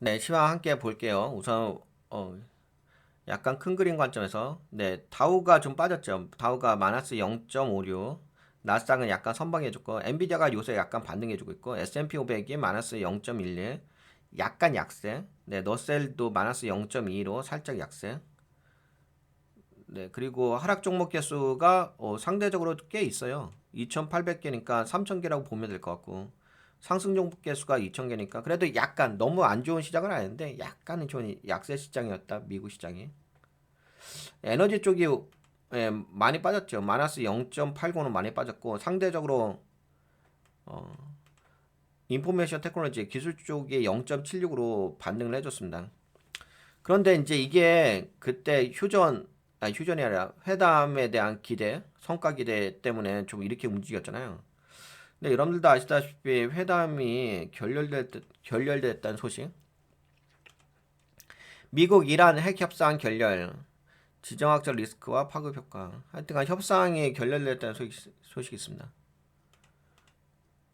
네, 시황 함께 볼게요. 우선 약간 큰 그림 관점에서 다우가 좀 빠졌죠. 다우가 마이너스 0.56, 나스닥은 약간 선방해줬고 엔비디아가 요새 약간 반등해주고 있고 S&P 500이 마이너스 0.11, 약간 약세. 너셀도 마이너스 0.2로 살짝 약세. 그리고 하락 종목 개수가 상대적으로 꽤 있어요. 2,800개니까 3,000개라고 보면 될 것 같고 상승 종목 개수가 2,000개니까 그래도 약간 너무 안 좋은 시장은 아닌데 약간은 좀 약세 시장이었다. 미국 시장이. 에너지 쪽이 많이 빠졌죠. 마이너스 0.89는 많이 빠졌고 상대적으로 인포메이션 테크놀로지 기술 쪽이 0.76으로 반등을 해줬습니다. 그런데 이제 이게 그때 휴전이 아니라 회담에 대한 기대, 성과 기대 때문에 좀 이렇게 움직였잖아요. 근데 여러분들도 아시다시피 회담이 결렬됐다는 소식. 미국 이란 핵 협상 결렬, 지정학적 리스크와 파급 효과. 하여튼간 협상이 결렬됐다는 소식이 있습니다.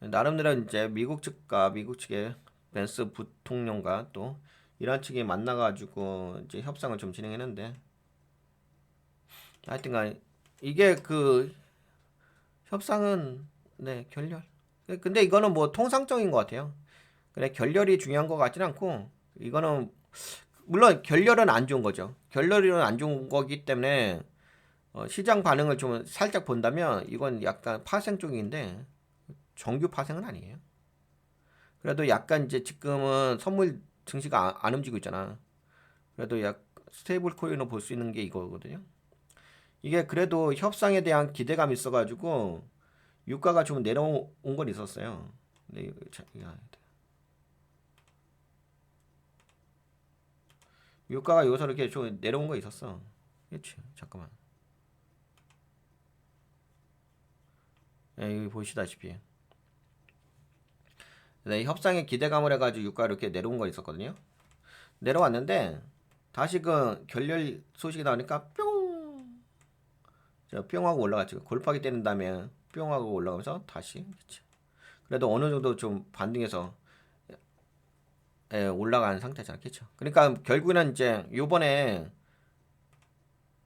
나름대로 이제 미국 측의 벤스 부통령과 또 이란 측이 만나가지고 이제 협상을 좀 진행했는데 하여튼간 이게 그 협상은 결렬. 근데 이거는 뭐 통상적인 것 같아요. 그래 결렬이 중요한 것 같지는 않고 이거는 물론 결렬은 안 좋은 거죠. 결렬은 안 좋은 거기 때문에 시장 반응을 좀 살짝 본다면 이건 약간 파생 쪽인데 정규 파생은 아니에요. 그래도 약간 이제 지금은 선물 증시가 안 움직이고 있잖아. 그래도 약 스테이블 코인으로 볼 수 있는 게 이거거든요. 이게 그래도 협상에 대한 기대감이 있어가지고 유가가 좀 내려온 건 있었어요. 근데 유가가 여기서 이렇게 좀 내려온 거 있었어. 그렇지. 잠깐만. 여기 보시다시피 협상에 기대감을 해가지고 유가 이렇게 내려온 거 있었거든요. 내려왔는데 다시 그 결렬 소식이 나오니까 뿅, 뿅 하고 올라갔죠. 골프하기 때린 다음에 뿅 하고 올라가면서 다시 그치. 그래도 어느 정도 좀 반등해서 올라가는 상태잖아, 그렇죠? 그러니까 결국에는 이제 요번에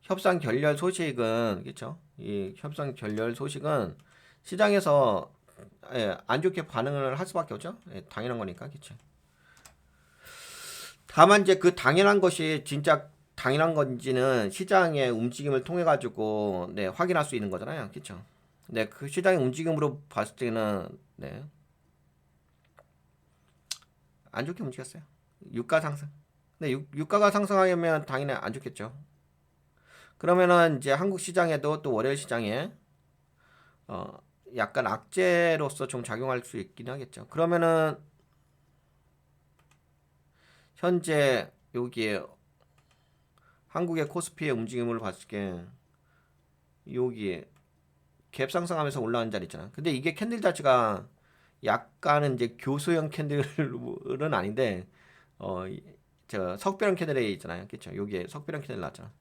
협상 결렬 소식은 그렇죠? 이 협상 결렬 소식은 시장에서 안 좋게 반응을 할 수밖에 없죠. 당연한 거니까, 그렇죠? 다만 이제 그 당연한 것이 진짜 당연한 건지는 시장의 움직임을 통해 가지고 확인할 수 있는 거잖아요, 그렇죠? 그 시장의 움직임으로 봤을 때는 안 좋게 움직였어요. 유가 상승. 근데 유가가 상승하면 당연히 안 좋겠죠. 그러면은 이제 한국 시장에도 또 월요일 시장에 어 약간 악재로서 좀 작용할 수 있긴 하겠죠. 그러면은 현재 여기에 한국의 코스피의 움직임을 봤을 때 여기에 갭 상승하면서 올라가는 자리 있잖아. 근데 이게 캔들 자체가 약간은 이제 교수형 캔들은 아닌데 저 석별형 캔들이 있잖아요. 그렇죠? 여기에 석별형 캔들 나왔잖아.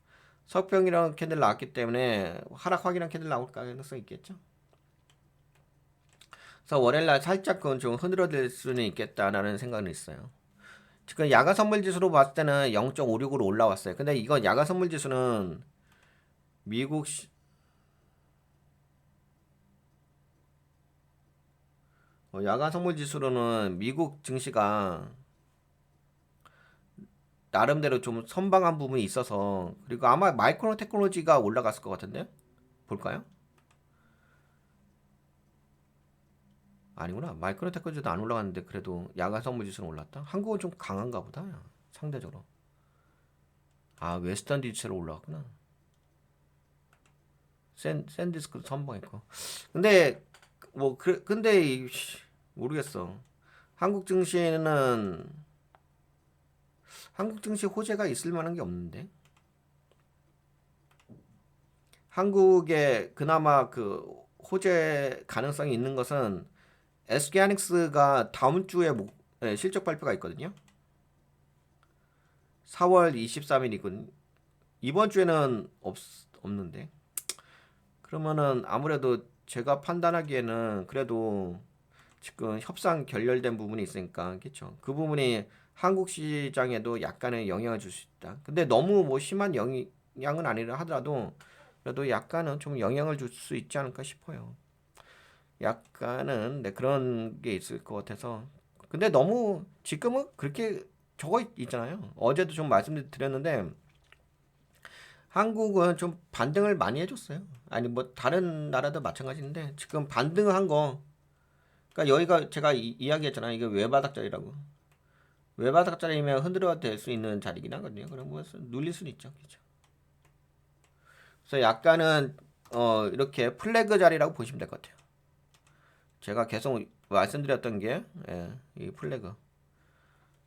석병이랑 캔들 나왔기 때문에 하락 확인한 캔들 나올 가능성이 있겠죠. 그래서 월요일날 살짝 그건 좀 흔들어질 수는 있겠다라는 생각은 있어요. 지금 야간 선물 지수로 봤을 때는 0.56으로 올라왔어요. 근데 이건 야간 선물 지수는 미국 야간 선물 지수로는 미국 증시가 나름대로 좀 선방한 부분이 있어서 그리고 아마 마이크로 테크놀로지가 올라갔을 것 같은데 볼까요? 아니구나. 마이크로 테크놀로지도 안 올라갔는데 그래도 야간 선물 지수는 올랐다. 한국은 좀 강한가 보다. 상대적으로. 아 웨스턴 디지털로 올라갔구나. 샌디스크도 선방했고. 근데 근데 모르겠어. 한국 증시는 한국 증시 호재가 있을 만한 게 없는데. 한국에 그나마 그 호재 가능성이 있는 것은 SK하이닉스가 다음 주에 실적 발표가 있거든요. 4월 23일이군. 이번 주에는 없는데. 그러면은 아무래도 제가 판단하기에는 그래도 지금 협상 결렬된 부분이 있으니까 그렇죠. 그 부분이 한국 시장에도 약간의 영향을 줄 수 있다. 근데 너무 뭐 심한 영향은 아니라 하더라도 그래도 약간은 좀 영향을 줄 수 있지 않을까 싶어요. 약간은 네, 그런 게 있을 것 같아서. 근데 너무 지금은 그렇게 저거 있잖아요. 어제도 좀 말씀드렸는데 한국은 좀 반등을 많이 해줬어요. 아니 뭐 다른 나라도 마찬가지인데 지금 반등한 거. 그러니까 여기가 제가 이야기했잖아요. 이게 외바닥자리라고. 외바닥자리면 흔들어도 될 수 있는 자리긴 하거든요. 그럼 뭐 눌릴 수는 있죠. 그렇죠. 그래서 약간은 이렇게 플래그 자리라고 보시면 될 것 같아요. 제가 계속 말씀드렸던 게 이 플래그.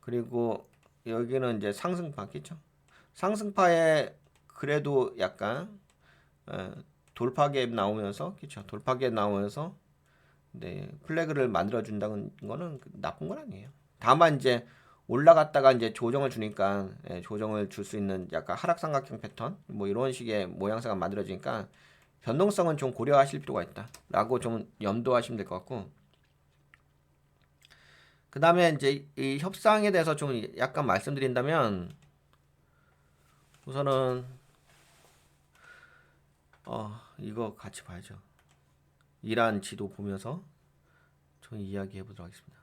그리고 여기는 이제 상승파겠죠. 상승파에 그래도 약간 예, 돌파갭 나오면서 그렇죠. 돌파갭 나오면서 네, 플래그를 만들어 준다는 거는 나쁜 건 아니에요. 다만 이제 올라갔다가 이제 조정을 주니까 조정을 줄 수 있는 약간 하락삼각형 패턴 뭐 이런 식의 모양새가 만들어지니까 변동성은 좀 고려하실 필요가 있다라고 좀 염두하시면 될 것 같고 그 다음에 이제 이 협상에 대해서 좀 약간 말씀드린다면 우선은 이거 같이 봐야죠. 이란 지도 보면서 좀 이야기해 보도록 하겠습니다.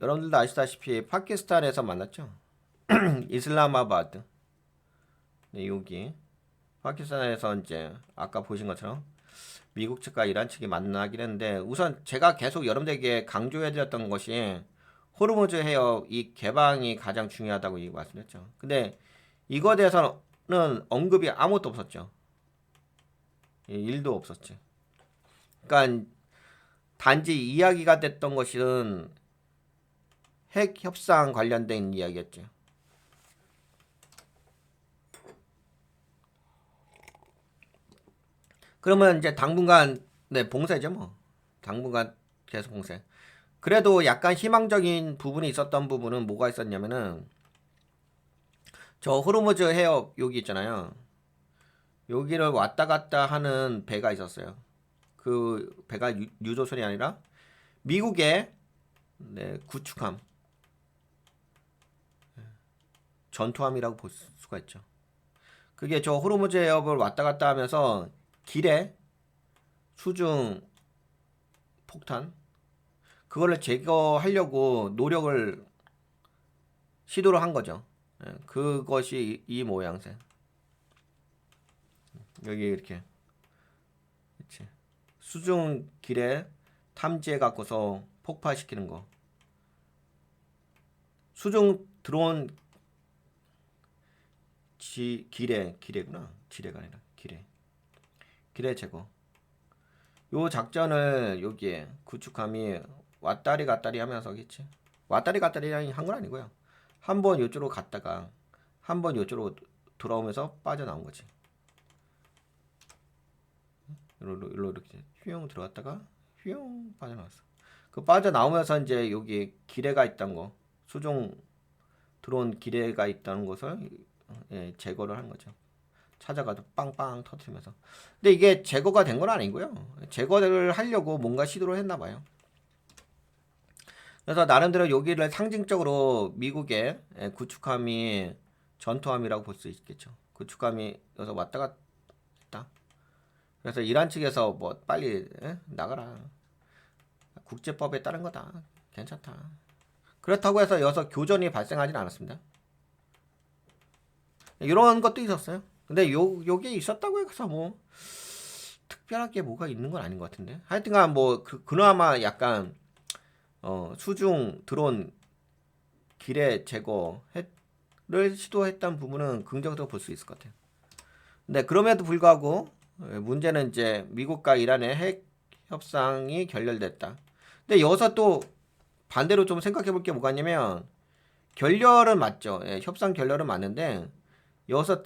여러분들도 아시다시피 파키스탄에서 만났죠. 이슬라마바드. 네, 여기 파키스탄에서 이제 아까 보신 것처럼 미국 측과 이란 측이 만나긴 했는데 우선 제가 계속 여러분들에게 강조해드렸던 것이 호르무즈 해협 이 개방이 가장 중요하다고 말씀드렸죠. 근데 이거에 대해서는 언급이 아무것도 없었죠. 일도 없었지. 그러니까 단지 이야기가 됐던 것은 핵 협상 관련된 이야기였죠. 그러면 이제 당분간 네, 봉쇄죠 뭐. 당분간 계속 봉쇄. 그래도 약간 희망적인 부분이 있었던 부분은 뭐가 있었냐면은 저 호르무즈 해협 여기 있잖아요. 여기를 왔다 갔다 하는 배가 있었어요. 그 배가 유조선이 아니라 미국의 네, 구축함, 전투함이라고 볼 수가 있죠. 그게 저 호르무즈 해협을 왔다 갔다 하면서 길에 수중 폭탄 그거를 제거하려고 노력을 시도를 한 거죠. 그것이 이 모양새. 여기 이렇게 그치. 수중 길에 탐지해 갖고서 폭파시키는 거. 수중 드론 기뢰구나. 지뢰가 아니라 기뢰 제거. 요 작전을 여기에 구축함이 왔다리 갔다리 하면서 그치. 왔다리 갔다리 한 건 아니고요. 한 번 요쪽으로 갔다가 한 번 요쪽으로 돌아오면서 빠져나온 거지. 일로 이렇게 휘용 들어갔다가 휘용 빠져나왔어. 그 빠져나오면서 이제 여기 기뢰가 있다는 거, 수중 드론 기뢰가 있다는 것을 제거를 한 거죠. 찾아가도 빵빵 터트리면서. 근데 이게 제거가 된 건 아니고요. 제거를 하려고 뭔가 시도를 했나 봐요. 그래서 나름대로 여기를 상징적으로 미국의 구축함이 전투함이라고 볼 수 있겠죠. 구축함이 여기서 왔다 갔다. 그래서 이란 측에서 뭐 빨리 나가라. 국제법에 따른 거다. 괜찮다. 그렇다고 해서 여기서 교전이 발생하진 않았습니다. 이런 것도 있었어요. 근데 요게 있었다고 해서 뭐 특별하게 뭐가 있는 건 아닌 것 같은데. 하여튼간 뭐 그나마 약간 수중 드론 기뢰 제거를 시도했던 부분은 긍정적으로 볼 수 있을 것 같아요. 근데 그럼에도 불구하고 문제는 이제 미국과 이란의 핵 협상이 결렬됐다. 근데 여기서 또 반대로 좀 생각해 볼 게 뭐가 있냐면 결렬은 맞죠. 협상 결렬은 맞는데 여기서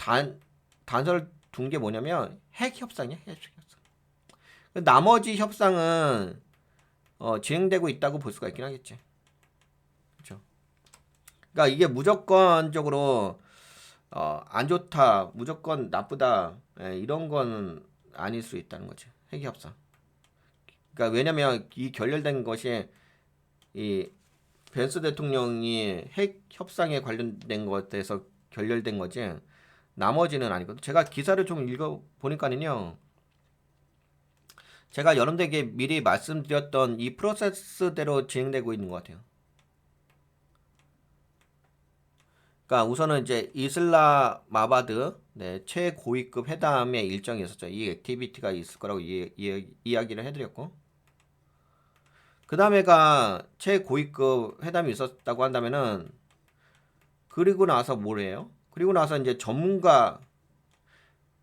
단서를 둔 게 뭐냐면 핵 협상이야. 핵 협상. 나머지 협상은 진행되고 있다고 볼 수가 있긴 하겠지. 그렇죠. 그러니까 이게 무조건적으로 안 좋다, 무조건 나쁘다 이런 건 아닐 수 있다는 거지. 핵 협상. 그러니까 왜냐면 이 결렬된 것이 이 벤스 대통령이 핵 협상에 관련된 것에서 결렬된 거지. 나머지는 아니거든. 제가 기사를 좀 읽어 보니까는요. 제가 여러분들에게 미리 말씀드렸던 이 프로세스대로 진행되고 있는 것 같아요. 그러니까 우선은 이제 이슬라마바드 최고위급 회담의 일정이 있었죠. 이 액티비티가 있을 거라고 이야기를 해드렸고, 그 다음에가 최고위급 회담이 있었다고 한다면은 그리고 나서 뭐래요? 그리고 나서 이제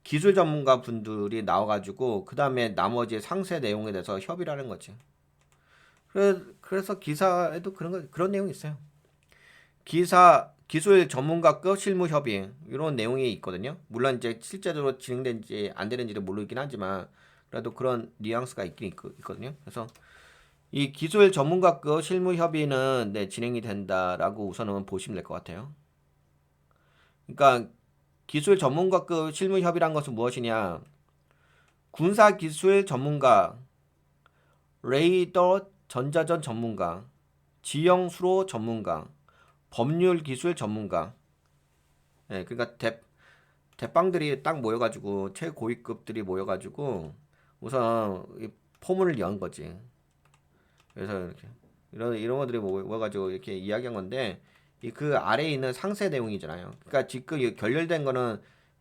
기술 전문가 분들이 나와가지고 그 다음에 나머지 상세 내용에 대해서 협의를 하는 거지. 그래서 기사에도 그런 내용이 있어요. 기술 전문가급 실무 협의 이런 내용이 있거든요. 물론 이제 실제로 진행된지 안 되는지를 모르긴 하지만 그래도 그런 뉘앙스가 있거든요. 그래서 이 기술 전문가급 실무 협의는 진행이 된다라고 우선은 보시면 될 것 같아요. 그러니까 기술 전문가급 실무 협의란 것은 무엇이냐? 군사 기술 전문가, 레이더 전자전 전문가, 지형 수로 전문가, 법률 기술 전문가. 그러니까 대빵들이 딱 모여가지고 최고위급들이 모여가지고 우선 이 포문을 연 거지. 그래서 이렇게 이런 것들이 모여가지고 이렇게 이야기한 건데 그 아래에 있는 상세 내용이잖아요. 그러니까 지금 결렬된 거는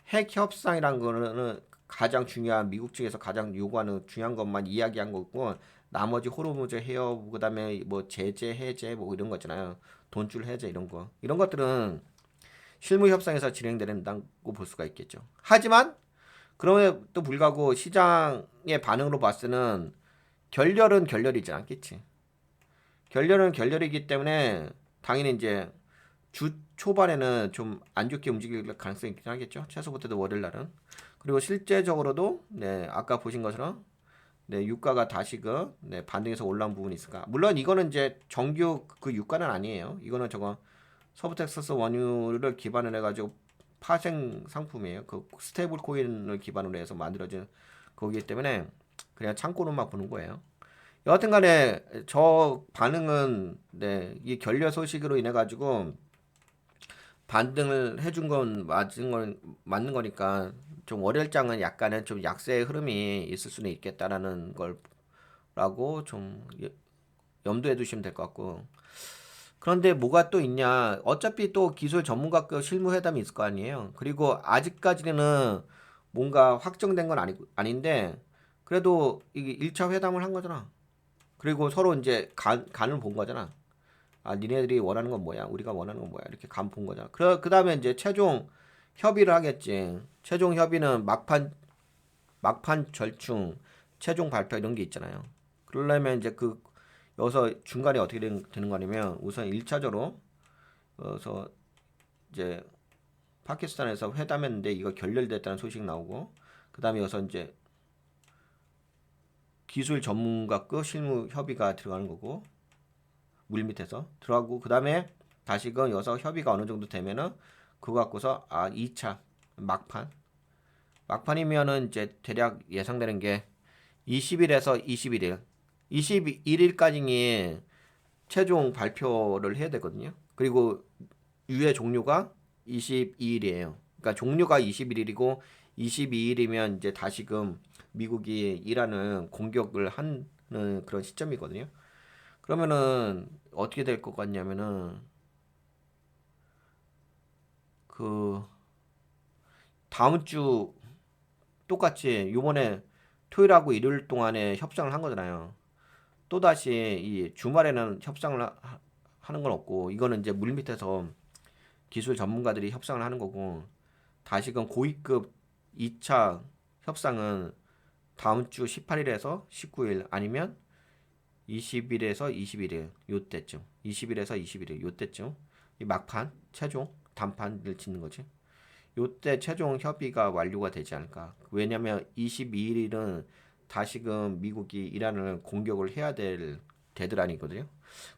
핵 협상이란 거는 가장 중요한 미국 측에서 가장 요구하는 중요한 것만 이야기한 거고 나머지 호르무즈 해협 그다음에 뭐 제재 해제 뭐 이런 거 있잖아요. 돈줄 해제 이런 것들은 실무 협상에서 진행된다고 볼 수가 있겠죠. 하지만 그럼에도 불구하고 시장의 반응으로 봤을 때는 결렬은 결렬이지 않겠지. 결렬은 결렬이기 때문에 당연히 이제 주 초반에는 좀 안 좋게 움직일 가능성이 있긴 하겠죠. 최소부터도 월요일 날은. 그리고 실제적으로도 아까 보신 것처럼 유가가 다시금 반등해서 올라온 부분이 있을까. 물론 이거는 이제 정규 그 유가는 아니에요. 이거는 저거 서부 텍사스 원유를 기반으로 해가지고 파생 상품이에요. 그 스테이블 코인을 기반으로 해서 만들어진 거기 때문에 그냥 참고로만 보는 거예요. 여하튼간에 저 반응은 이 결렬 소식으로 인해 가지고 반등을 해준 건 맞는 거니까 좀 월요일장은 약간은 좀 약세의 흐름이 있을 수는 있겠다라는 거라고 좀 염두에 두시면 될 것 같고. 그런데 뭐가 또 있냐? 어차피 또 기술 전문가급 실무회담이 있을 거 아니에요. 그리고 아직까지는 뭔가 확정된 건 아닌데 그래도 이게 1차 회담을 한 거잖아. 그리고 서로 이제 간을 본 거잖아. 아, 니네들이 원하는 건 뭐야? 우리가 원하는 건 뭐야? 이렇게 간 본 거잖아. 그 다음에 이제 최종 협의를 하겠지. 최종 협의는 막판 절충, 최종 발표 이런 게 있잖아요. 그러려면 이제 여기서 중간에 어떻게 되는 거냐면 우선 1차적으로 여기서 이제 파키스탄에서 회담했는데 이거 결렬됐다는 소식 나오고 그 다음에 여기서 이제 기술 전문가급 실무 협의가 들어가는 거고 물밑에서 들어가고 그 다음에 다시금 여기서 협의가 어느 정도 되면은 그거 갖고서 2차 막판이면은 이제 대략 예상되는 게 20일에서 21일 21일까지 최종 발표를 해야 되거든요. 그리고 유예 종료가 22일이에요. 그러니까 종료가 21일이고 22일이면 이제 다시금 미국이 이란을 공격을 하는 그런 시점이거든요. 그러면은 어떻게 될 것 같냐면은 그 다음 주 똑같이 요번에 토요일하고 일요일 동안에 협상을 한 거잖아요. 또다시 이 주말에는 협상을 하는 건 없고 이거는 이제 물밑에서 기술 전문가들이 협상을 하는 거고 다시금 고위급 2차 협상은 다음 주 18일에서 19일 아니면 20일에서 21일 요때쯤 20일에서 21일 요때쯤 이 막판 최종 단판을 짓는 거지. 요때 최종 협의가 완료가 되지 않을까. 왜냐면 22일은 다시금 미국이 이란을 공격을 해야 될 데드라인이거든요.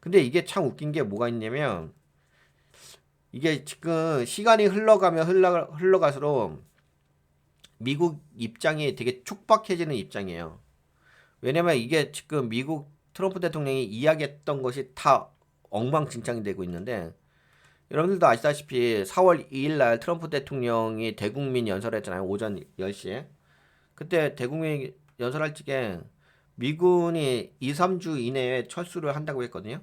근데 이게 참 웃긴 게 뭐가 있냐면 이게 지금 시간이 흘러가면 흘러갈수록 미국 입장이 되게 촉박해지는 입장이에요. 왜냐면 이게 지금 미국 트럼프 대통령이 이야기했던 것이 다 엉망진창이 되고 있는데 여러분들도 아시다시피 4월 2일 날 트럼프 대통령이 대국민 연설했잖아요. 오전 10시에. 그때 대국민 연설할 적에 미군이 2, 3주 이내에 철수를 한다고 했거든요.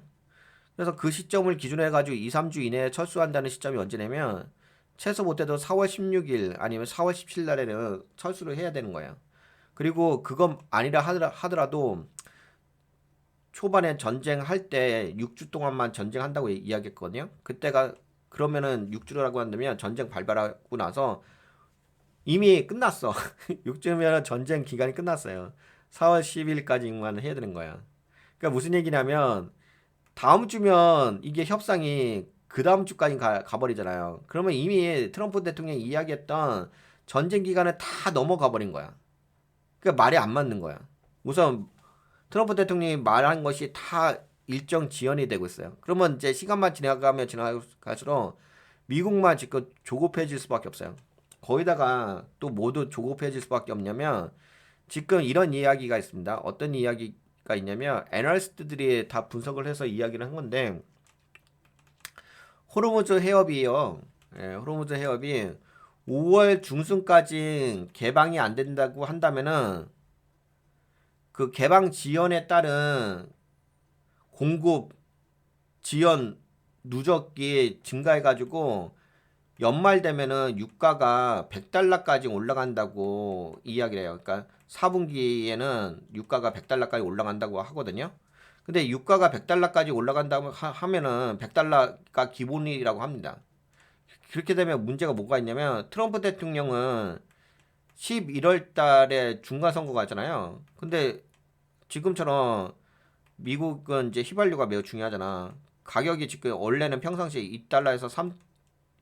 그래서 그 시점을 기준으로 해가지고 2, 3주 이내에 철수한다는 시점이 언제냐면 최소 못해도 4월 16일 아니면 4월 17일 날에는 철수를 해야 되는 거예요. 그리고 그건 아니라 하더라도 초반에 전쟁할 때 6주 동안만 전쟁한다고 이야기했거든요. 그때가 그러면은 6주라고 한다면 전쟁 발발하고 나서 이미 끝났어. 6주면 전쟁 기간이 끝났어요. 4월 10일까지만 해야 되는 거야. 그러니까 무슨 얘기냐면 다음 주면 이게 협상이 그 다음 주까지 가버리잖아요. 그러면 이미 트럼프 대통령이 이야기했던 전쟁 기간을 다 넘어가 버린 거야. 그러니까 말이 안 맞는 거야. 우선 트럼프 대통령이 말한 것이 다 일정 지연이 되고 있어요. 그러면 이제 시간만 지나가면 지나갈수록 미국만 지금 조급해질 수밖에 없어요. 거기다가 또 모두 조급해질 수밖에 없냐면 지금 이런 이야기가 있습니다. 어떤 이야기가 있냐면 애널리스트들이 다 분석을 해서 이야기를 한 건데 호르무즈 해협이요. 예, 호르무즈 해협이 5월 중순까지 개방이 안 된다고 한다면은 그 개방 지연에 따른 공급 지연 누적이 증가해가지고 연말 되면은 유가가 100달러까지 올라간다고 이야기를 해요. 그러니까 4분기에는 유가가 100달러까지 올라간다고 하거든요. 근데 유가가 100달러까지 올라간다고 하면은 100달러가 기본이라고 합니다. 그렇게 되면 문제가 뭐가 있냐면 트럼프 대통령은 11월 달에 중간 선거가 있잖아요. 근데 지금처럼 미국은 이제 휘발유가 매우 중요하잖아. 가격이 지금 원래는 평상시에 2달러에서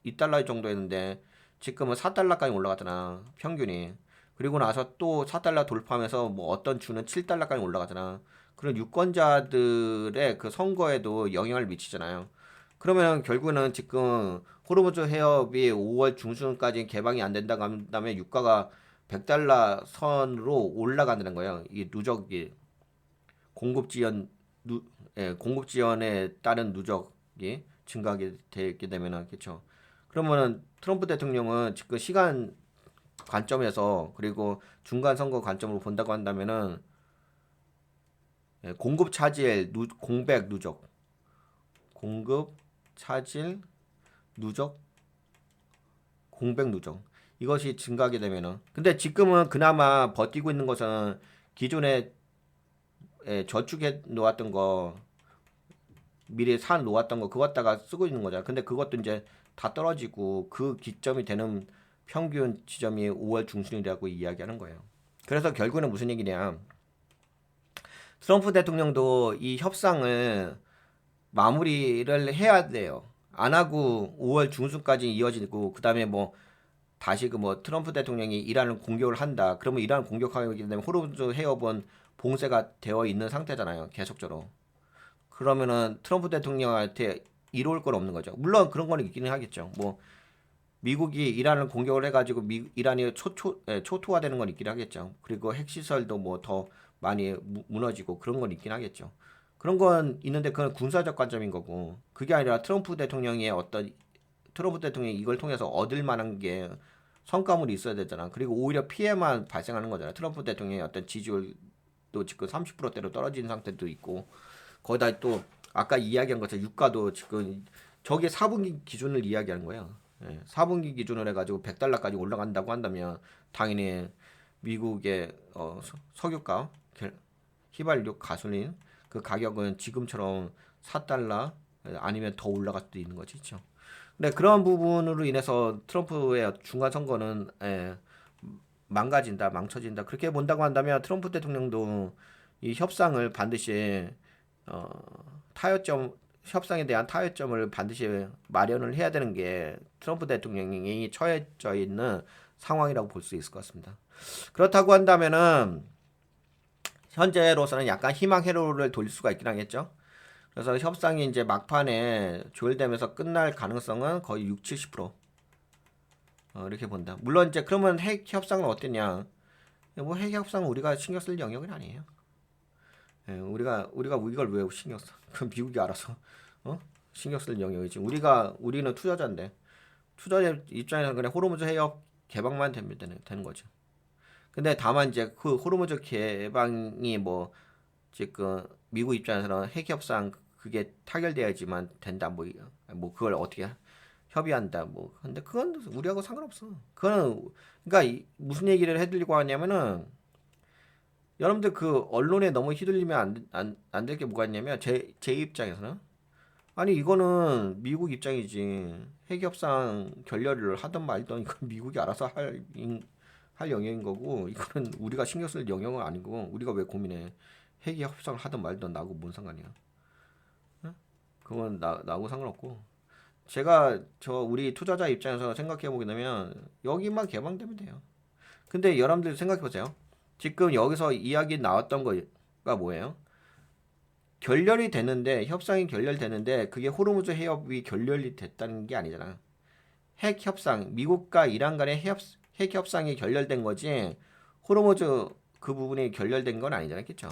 2달러 정도였는데 지금은 4달러까지 올라갔잖아. 평균이. 그리고 나서 또 4달러 돌파하면서 뭐 어떤 주는 7달러까지 올라가잖아. 그런 유권자들의 그 선거에도 영향을 미치잖아요. 그러면 결국에는 지금 호르무즈 해협이 5월 중순까지 개방이 안 된다고 한다면 유가가 100달러 선으로 올라간다는 거예요. 이 누적이 공급 지연 공급 지연에 따른 누적이 증가하게 되게 되면은 그렇죠. 그러면은 트럼프 대통령은 지금 시간 관점에서 그리고 중간 선거 관점으로 본다고 한다면은 공급 차질 공백 누적 공급 차질 누적 공백 누적 이것이 증가하게 되면은 근데 지금은 그나마 버티고 있는 것은 기존에 저축해 놓았던 거 미리 사 놓았던 거 그거 갖다가 쓰고 있는 거잖아. 근데 그것도 이제 다 떨어지고 그 기점이 되는 평균 지점이 5월 중순이라고 이야기하는 거예요. 그래서 결국에는 무슨 얘기냐? 트럼프 대통령도 이 협상을 마무리를 해야 돼요. 안 하고 5월 중순까지 이어지고 그다음에 뭐 다시 그 뭐 트럼프 대통령이 이란을 공격을 한다. 그러면 이란 공격하게 되면 호르무즈 해협은 봉쇄가 되어 있는 상태잖아요. 계속적으로. 그러면은 트럼프 대통령한테 이로울 건 없는 거죠. 물론 그런 거는 있기는 하겠죠. 뭐 미국이 이란을 공격을 해가지고 이란이 초토화되는 건 있긴 하겠죠. 그리고 핵시설도 뭐 더 많이 무너지고 그런 건 있긴 하겠죠. 그런 건 있는데 그건 군사적 관점인 거고 그게 아니라 트럼프 대통령이 이걸 통해서 얻을 만한 게 성과물이 있어야 되잖아. 그리고 오히려 피해만 발생하는 거잖아. 트럼프 대통령의 어떤 지지율도 지금 30%대로 떨어진 상태도 있고 거기다 또 아까 이야기한 것처럼 유가도 지금 저게 4분기 기준을 이야기하는 거예요. 예, 4분기 기준으로 해가지고 100달러까지 올라간다고 한다면 당연히 미국의 석유가, 휘발유, 가솔린 그 가격은 지금처럼 4달러 아니면 더 올라갈 수도 있는 거지, 그렇죠? 근데 그런 부분으로 인해서 트럼프의 중간 선거는 망쳐진다 그렇게 본다고 한다면 트럼프 대통령도 이 협상을 반드시 어, 타협점 협상에 대한 타협점을 반드시 마련을 해야 되는 게 트럼프 대통령이 처해져 있는 상황이라고 볼 수 있을 것 같습니다. 그렇다고 한다면은 현재로서는 약간 희망 회로를 돌릴 수가 있긴 하겠죠. 그래서 협상이 이제 막판에 조율되면서 끝날 가능성은 거의 6, 70%. 이렇게 본다. 물론 이제 그러면 핵 협상은 어땠냐? 뭐 핵 협상은 우리가 신경 쓸 영역은 아니에요. 예, 우리가 이걸 왜 신경 써? 그럼 미국이 알아서 어? 신경 쓸 영역이지. 우리는 투자자인데 투자자 입장에서는 그냥 호르무즈 해협 개방만 되는 거죠. 근데 다만 이제 그 호르무즈 개방이 뭐 지금 미국 입장에서는 핵 협상 그게 타결돼야지만 된다 뭐 그걸 어떻게 협의한다 뭐 근데 그건 우리하고 상관없어. 그거는 그러니까 무슨 얘기를 해드리고 하냐면은 여러분들 그 언론에 너무 휘둘리면 안 될 게 뭐가 있냐면 제 입장에서는 아니 이거는 미국 입장이지 핵 협상 결렬을 하든 말든 이건 미국이 알아서 할 영역인 거고 이거는 우리가 신경 쓸 영역은 아니고 우리가 왜 고민해. 핵 협상을 하든 말든 나하고 뭔 상관이야. 응? 그건 나하고 상관없고 제가 우리 투자자 입장에서 생각해 보게 되면 여기만 개방되면 돼요. 근데 여러분들 생각해 보세요. 지금 여기서 이야기 나왔던 거가 뭐예요? 결렬이 되는데 협상이 결렬되는데 그게 호르무즈 해협이 결렬이 됐다는 게 아니잖아. 핵 협상 미국과 이란 간의 핵 협상이 결렬된 거지 호르무즈 그 부분이 결렬된 건 아니잖아요, 그렇죠?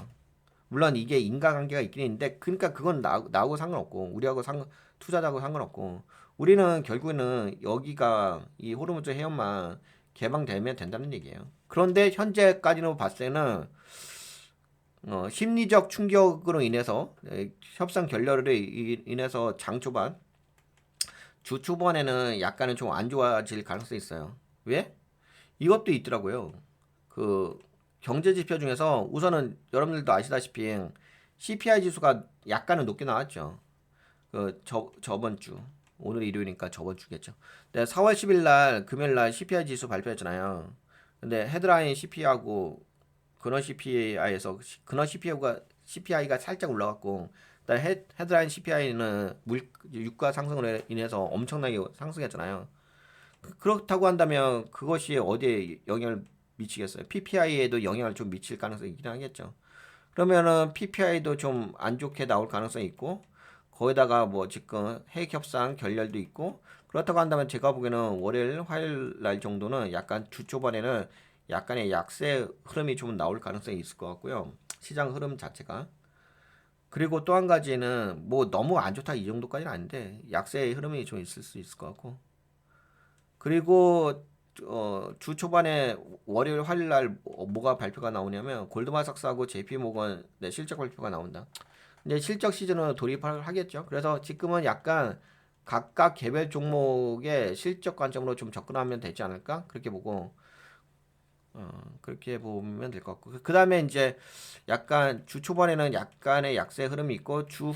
물론 이게 인과관계가 있긴 있는데 그러니까 그건 나하고 상관없고 우리하고 투자자하고 상관없고 우리는 결국에는 여기가 이 호르무즈 해협만 개방되면 된다는 얘기예요. 그런데 현재까지는 봤을 때는 심리적 충격으로 인해서 협상 결렬으로 인해서 주 초반에는 약간은 좀 안 좋아질 가능성이 있어요. 왜? 이것도 있더라고요. 그 경제 지표 중에서 우선은 여러분들도 아시다시피 CPI 지수가 약간은 높게 나왔죠. 그 저번 주 오늘 일요일이니까 저번 주겠죠. 근데 4월 10일 날 금요일 날 CPI 지수 발표했잖아요. 근데 헤드라인 CPI하고 근원 CPI가 살짝 올라갔고 그다음에 헤드라인 CPI는 유가 상승으로 인해서 엄청나게 상승했잖아요. 그렇다고 한다면 그것이 어디에 영향을 미치겠어요? PPI에도 영향을 좀 미칠 가능성이 있긴 하겠죠. 그러면은 PPI도 좀 안 좋게 나올 가능성이 있고 거기다가 뭐 지금 핵 협상 결렬도 있고 그렇다고 한다면 제가 보기에는 월요일 화요일 날 정도는 약간 주 초반에는 약간의 약세 흐름이 좀 나올 가능성이 있을 것 같고요. 시장 흐름 자체가. 그리고 또 한 가지는 뭐 너무 안 좋다 이 정도까지는 아닌데 약세의 흐름이 좀 있을 수 있을 것 같고. 그리고 주 초반에 월요일 화요일 날 뭐가 발표가 나오냐면 골드만삭스하고 JP모건 네, 실적 발표가 나온다. 이제 실적 시즌은 돌입을 하겠죠. 그래서 지금은 약간 각각 개별 종목의 실적 관점으로 좀 접근하면 되지 않을까? 그렇게 보면 될 것 같고. 그 다음에 이제 약간 주 초반에는 약간의 약세 흐름이 있고 주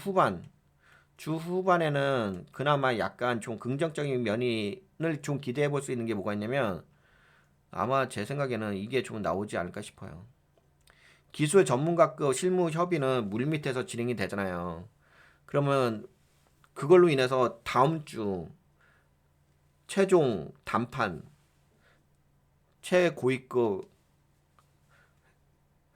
후반에는 그나마 약간 좀 긍정적인 면을 좀 기대해 볼 수 있는 게 뭐가 있냐면 아마 제 생각에는 이게 좀 나오지 않을까 싶어요. 기술 전문가급 실무 협의는 물밑에서 진행이 되잖아요. 그러면 그걸로 인해서 다음 주 최종談判, 최고위급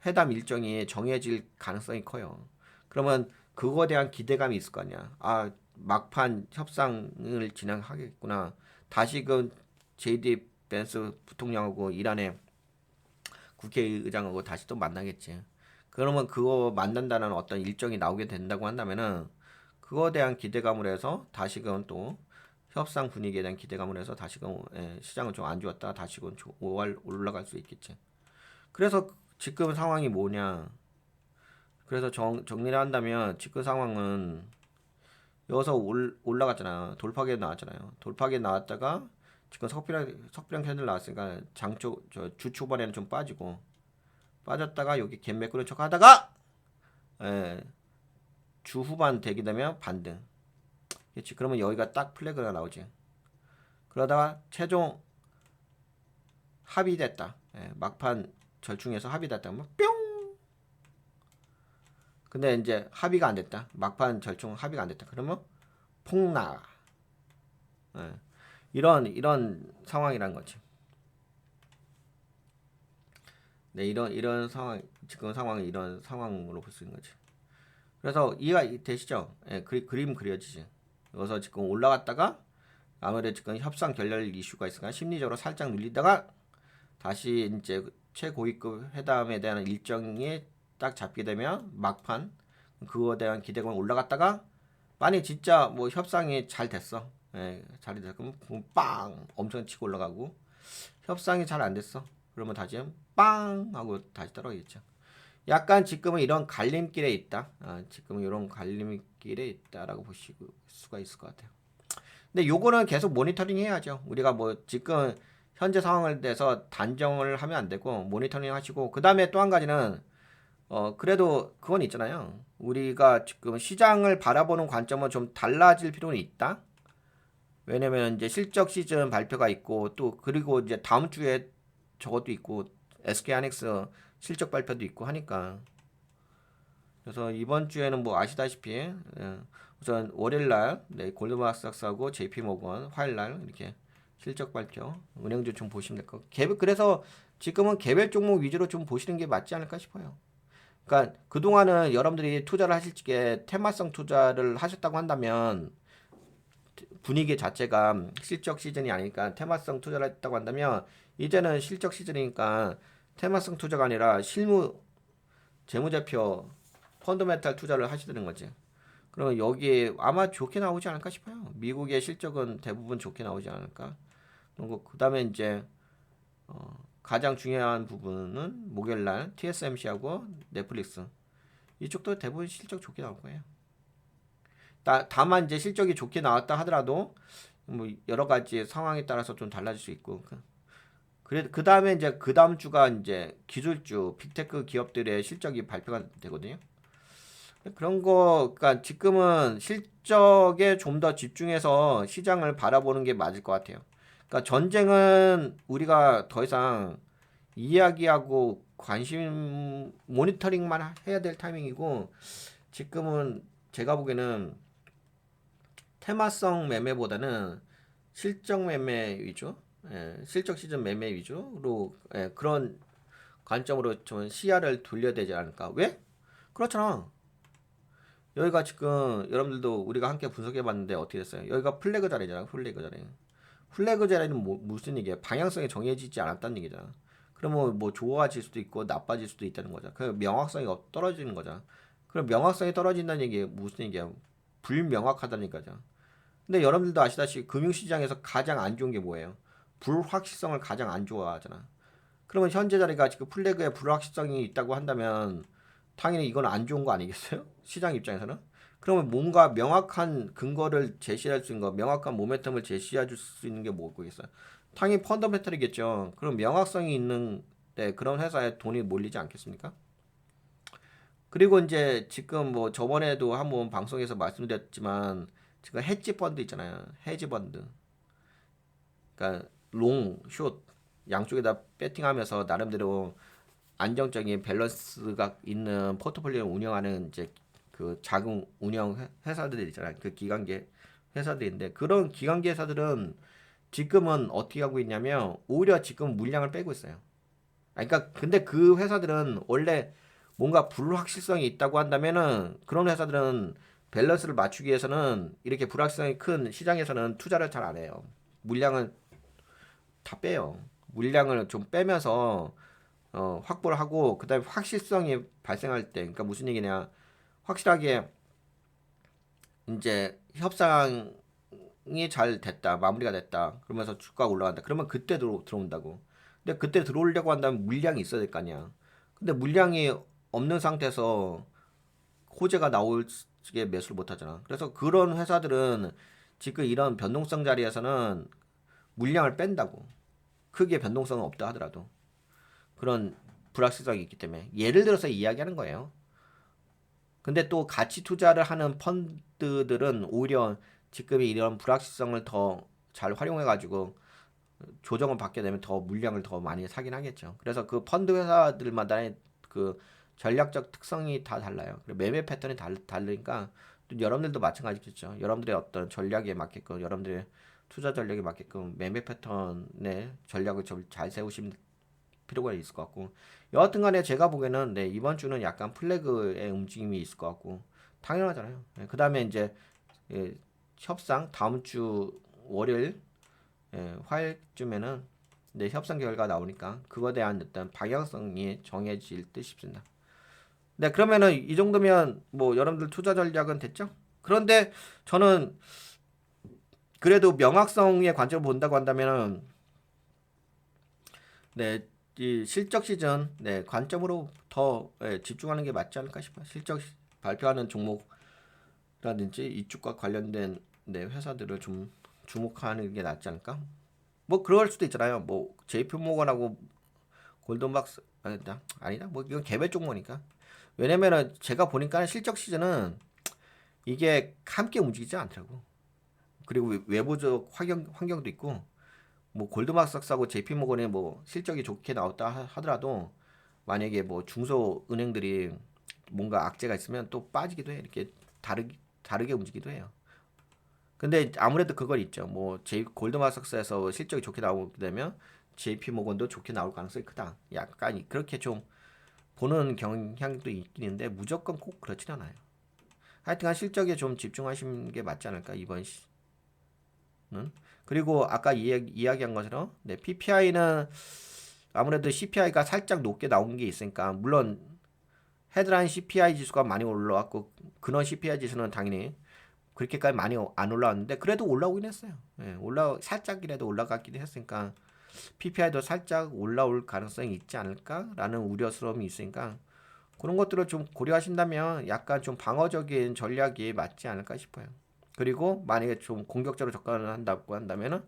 회담 일정이 정해질 가능성이 커요. 그러면 그거에 대한 기대감이 있을 거 아니야. 아, 막판 협상을 진행하겠구나. 다시금 JD 벤스 부통령하고 이란의 국회의장하고 다시 또 만나겠지. 그러면 그거 만난다는 어떤 일정이 나오게 된다고 한다면은 그거에 대한 기대감을 해서 다시금 또 협상 분위기에 대한 기대감을 해서 다시금 시장은 좀 안 좋았다 다시금 올라갈 수 있겠지. 그래서 지금 상황이 뭐냐? 그래서 정리를 한다면 지금 상황은 여기서 올라갔잖아. 돌파계 나왔잖아요. 돌파계 나왔다가 지금 석비랑 캔들 나왔으니까 주 초반에는 좀 빠졌다가 여기 갭 메꾸는 척 하다가 예, 주 후반 되게 되면 반등. 그렇지. 그러면 여기가 딱 플래그가 나오지. 그러다가 최종 합의됐다. 막판 절충해서 합의됐다. 막 뿅. 근데 이제 합의가 안 됐다. 막판 절충 합의가 안 됐다. 그러면 폭락. 예. 이런 상황이란 거지. 네, 이런 상황 지금 상황이 이런 상황으로 볼 수 있는 거지. 그래서 이해가 되시죠? 예, 그림 그려지지. 여기서 지금 올라갔다가 아무래도 지금 협상 결렬 이슈가 있으니까 심리적으로 살짝 눌리다가 다시 이제 최고위급 회담에 대한 일정이 딱 잡게 되면 막판 그거에 대한 기대감이 올라갔다가 만약 진짜 뭐 협상이 잘 됐어. 예, 잘 됐어. 그럼 빵 엄청 치고 올라가고 협상이 잘 안 됐어. 그러면 다시 빵 하고 다시 떨어지겠죠. 약간 지금은 이런 갈림길에 있다. 지금은 이런 갈림길에 있다라고 보실 수가 있을 것 같아요. 근데 요거는 계속 모니터링 해야죠. 우리가 뭐 지금 현재 상황을 대해서 단정을 하면 안 되고 모니터링 하시고 그 다음에 또 한 가지는 그래도 그건 있잖아요. 우리가 지금 시장을 바라보는 관점은 좀 달라질 필요는 있다. 왜냐면 이제 실적 시즌 발표가 있고 또 그리고 이제 다음 주에 저것도 있고 SK하이닉스 실적 발표도 있고 하니까 그래서 이번 주에는 뭐 아시다시피 우선 월요일날 골드만삭스하고 JP모건 화요일날 이렇게 실적 발표 은행주 좀 보시면 될 것 같고 그래서 지금은 개별 종목 위주로 좀 보시는 게 맞지 않을까 싶어요. 그러니까 그동안은 여러분들이 투자를 하실 적에 테마성 투자를 하셨다고 한다면 분위기 자체가 실적 시즌이 아니니까 테마성 투자를 했다고 한다면 이제는 실적 시즌이니까 테마성 투자가 아니라 실무 재무제표 펀더멘탈 투자를 하시는 거지. 그러면 여기에 아마 좋게 나오지 않을까 싶어요. 미국의 실적은 대부분 좋게 나오지 않을까. 그리고 그다음에 이제 가장 중요한 부분은 목요일날 TSMC하고 넷플릭스 이쪽도 대부분 실적 좋게 나올 거예요. 다만 이제 실적이 좋게 나왔다 하더라도 뭐 여러 가지 상황에 따라서 좀 달라질 수 있고 그 다음에 이제 그 다음 주가 이제 기술주 빅테크 기업들의 실적이 발표가 되거든요. 그런 거 그러니까 지금은 실적에 좀 더 집중해서 시장을 바라보는 게 맞을 것 같아요. 그러니까 전쟁은 우리가 더 이상 이야기하고 관심 모니터링만 해야 될 타이밍이고 지금은 제가 보기에는 테마성 매매보다는 실적 매매 위주, 실적 시즌 매매 위주로 그런 관점으로 좀 시야를 돌려야 되지 않을까? 왜? 그렇잖아. 여기가 지금 여러분들도 우리가 함께 분석해봤는데 어떻게 됐어요? 여기가 플래그 자리잖아, 플래그 자리. 플래그 자리는 무슨 얘기야? 방향성이 정해지지 않았다는 얘기잖아. 그러면 뭐 좋아질 수도 있고 나빠질 수도 있다는 거잖아. 그 명확성이 떨어지는 거잖아. 그럼 명확성이 떨어진다는 얘기 무슨 얘기야? 불명확하다는 얘기죠. 근데 여러분들도 아시다시피 금융시장에서 가장 안 좋은 게 뭐예요? 불확실성을 가장 안 좋아하잖아. 그러면 현재 자리가 지금 플래그에 불확실성이 있다고 한다면 당연히 이건 안 좋은 거 아니겠어요? 시장 입장에서는. 그러면 뭔가 명확한 근거를 제시할 수 있는 거, 명확한 모멘텀을 제시해 줄 수 있는 게 뭐겠어요? 당연히 펀더멘털이겠죠. 그럼 명확성이 있는 그런 회사에 돈이 몰리지 않겠습니까? 그리고 이제 지금 뭐 저번에도 한번 방송에서 말씀드렸지만 지금 헤지 펀드 있잖아요. 헤지 펀드. 그러니까 롱, 숏 양쪽에다 배팅하면서 나름대로 안정적인 밸런스가 있는 포트폴리오 운영하는 이제 그 자금 운영 회사들 있잖아요. 그 기관계 회사들인데 그런 기관계 회사들은 지금은 어떻게 하고 있냐면 오히려 지금 물량을 빼고 있어요. 그러니까 근데 그 회사들은 원래 뭔가 불확실성이 있다고 한다면은 그런 회사들은 밸런스를 맞추기 위해서는 이렇게 불확실성이 큰 시장에서는 투자를 잘 안 해요. 물량을 다 빼요. 물량을 좀 빼면서 확보를 하고 그다음에 확실성이 발생할 때 그러니까 무슨 얘기냐 확실하게 이제 협상이 잘 됐다 마무리가 됐다 그러면서 주가가 올라간다 그러면 그때 들어온다고 근데 그때 들어오려고 한다면 물량이 있어야 될 거 아니야 근데 물량이 없는 상태에서 호재가 나올 게 매수를 못 하잖아 그래서 그런 회사들은 지금 이런 변동성 자리에서는 물량을 뺀다고 크게 변동성은 없다 하더라도 그런 불확실성이 있기 때문에 예를 들어서 이야기하는 거예요. 근데 또 가치 투자를 하는 펀드들은 오히려 지금 이런 불확실성을 더 잘 활용해 가지고 조정을 받게 되면 더 물량을 더 많이 사긴 하겠죠. 그래서 그 펀드 회사들마다의 그 전략적 특성이 다 달라요. 매매 패턴이 다르니까 또 여러분들도 마찬가지겠죠. 여러분들의 어떤 전략에 맞게끔 여러분들의 투자 전략에 맞게끔 매매 패턴의 전략을 좀 잘 세우시면 필요가 있을 것 같고 여하튼 간에 제가 보기에는 이번 주는 약간 플래그의 움직임이 있을 것 같고 당연하잖아요. 그 다음에 이제 협상 다음 주 월요일, 화요일쯤에는 네, 협상 결과 나오니까 그거에 대한 어떤 방향성이 정해질 듯 싶습니다. 네, 그러면은 이 정도면 뭐 여러분들 투자 전략은 됐죠? 그런데 저는 그래도 명확성의 관점을 본다고 한다면은 네, 이 실적 시즌 네, 관점으로 더 집중하는 게 맞지 않을까 싶어요. 실적 발표하는 종목이라든지 이쪽과 관련된 네, 회사들을 좀 주목하는 게 낫지 않을까? 뭐 그럴 수도 있잖아요. 뭐 JP모건하고 골든박스 아니다. 뭐 이건 개별 종목이니까. 왜냐면은 제가 보니까 실적 시즌은 이게 함께 움직이지 않더라고. 그리고 외부적 환경도 있고 뭐 골드만삭스하고 JP모건이 뭐 실적이 좋게 나왔다 하더라도 만약에 뭐 중소은행들이 뭔가 악재가 있으면 또 빠지기도 해. 이렇게 다르게 움직이기도 해요. 근데 아무래도 그걸 있죠. 뭐 골드만삭스에서 실적이 좋게 나오게 되면 JP모건도 좋게 나올 가능성이 크다. 약간 그렇게 좀 보는 경향도 있긴 있는데 무조건 꼭 그렇진 않아요. 하여튼간 실적에 좀 집중하시는 게 맞지 않을까 이번 는. 그리고 아까 이야기한 것처럼 네, PPI는 아무래도 CPI가 살짝 높게 나온 게 있으니까 물론 헤드라인 CPI 지수가 많이 올라왔고 근원 CPI 지수는 당연히 그렇게까지 많이 안 올라왔는데 그래도 올라오긴 했어요. 예, 살짝이라도 올라갔긴 했으니까 PPI도 살짝 올라올 가능성이 있지 않을까라는 우려스러움이 있으니까 그런 것들을 좀 고려하신다면 약간 좀 방어적인 전략이 맞지 않을까 싶어요. 그리고 만약에 좀 공격적으로 접근을 한다고 한다면은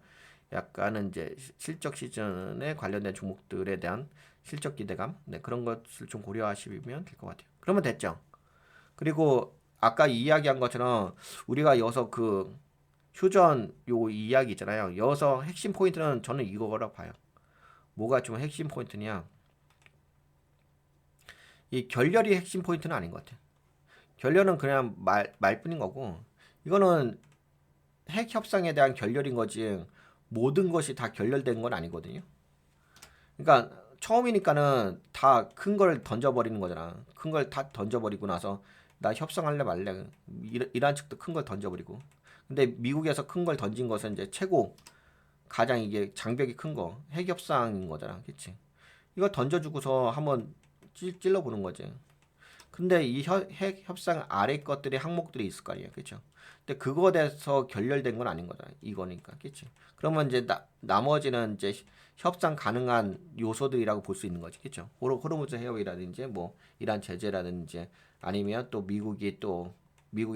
약간은 이제 실적 시즌에 관련된 종목들에 대한 실적 기대감, 네, 그런 것을 좀 고려하시면 될 것 같아요. 그러면 됐죠. 그리고 아까 이야기한 것처럼 우리가 여기서 그 휴전 요 이야기 있잖아요. 여기서 핵심 포인트는 저는 이거라고 봐요. 뭐가 좀 핵심 포인트냐? 이 결렬이 핵심 포인트는 아닌 것 같아요. 결렬은 그냥 말뿐인 거고 이거는 핵 협상에 대한 결렬인 거지 모든 것이 다 결렬된 건 아니거든요. 그러니까 처음이니까는 다 큰 걸 던져버리는 거잖아. 큰 걸 다 던져버리고 나서 나 협상할래 말래 이란 측도 큰 걸 던져버리고. 근데 미국에서 큰 걸 던진 것은 이제 최고 가장 이게 장벽이 큰 거 핵 협상인 거잖아, 그렇지? 이거 던져주고서 한번 찔러보는 거지. 근데 이 핵 협상 아래 것들이 항목들이 있을 거 아니에요, 그렇죠? 근데 그거에 대해서 결렬된 건 아닌 거잖아, 이거니까, 그렇지? 그러면 이제 나머지는 이제 협상 가능한 요소들이라고 볼 수 있는 거지, 그렇죠? 호르무즈 해협이라든지 뭐 이란 제재라든지 아니면 또 미국에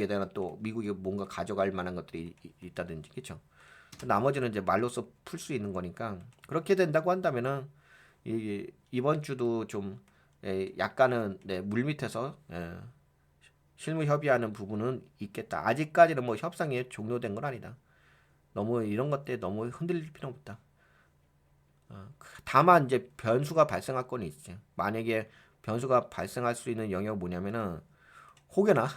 대한 또 미국이 뭔가 가져갈 만한 것들이 있다든지, 그렇죠? 나머지는 이제 말로써 풀 수 있는 거니까 그렇게 된다고 한다면은 이번 주도 좀 약간은 네, 물밑에서 실무 협의하는 부분은 있겠다. 아직까지는 뭐 협상이 종료된 건 아니다. 너무 이런 것 때문에 너무 흔들릴 필요는 없다. 다만 이제 변수가 발생할 건 있지. 만약에 변수가 발생할 수 있는 영역은 뭐냐면은 혹여나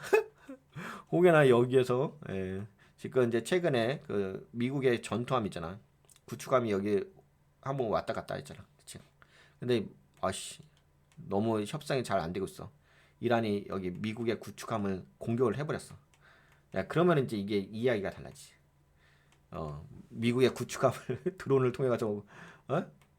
혹여나 여기에서 지금 이제 최근에 그 미국의 전투함 있잖아. 구축함이 여기 한번 왔다 갔다 했잖아. 그치? 근데 아씨 너무 협상이 잘 안 되고 있어. 이란이 여기 미국의 구축함을 공격을 해버렸어. 야, 그러면 이제 이게 이야기가 달라지지. 미국의 구축함을 드론을 통해 가지고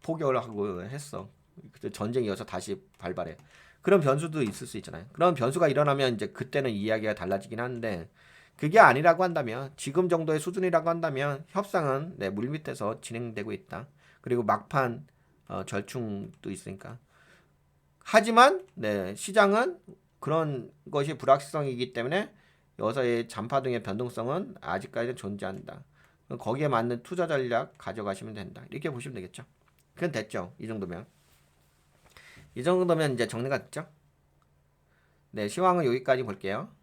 포격을 하고 했어. 그때 전쟁이 어서 다시 발발해. 그런 변수도 있을 수 있잖아요. 그런 변수가 일어나면 이제 그때는 이야기가 달라지긴 하는데 그게 아니라고 한다면 지금 정도의 수준이라고 한다면 협상은 네, 물밑에서 진행되고 있다. 그리고 막판 절충도 있으니까. 하지만 네, 시장은 그런 것이 불확실성이기 때문에 여서의 잔파 등의 변동성은 아직까지는 존재한다. 거기에 맞는 투자 전략 가져가시면 된다. 이렇게 보시면 되겠죠. 그건 됐죠. 이 정도면. 이 정도면 이제 정리가 됐죠. 네, 시황은 여기까지 볼게요.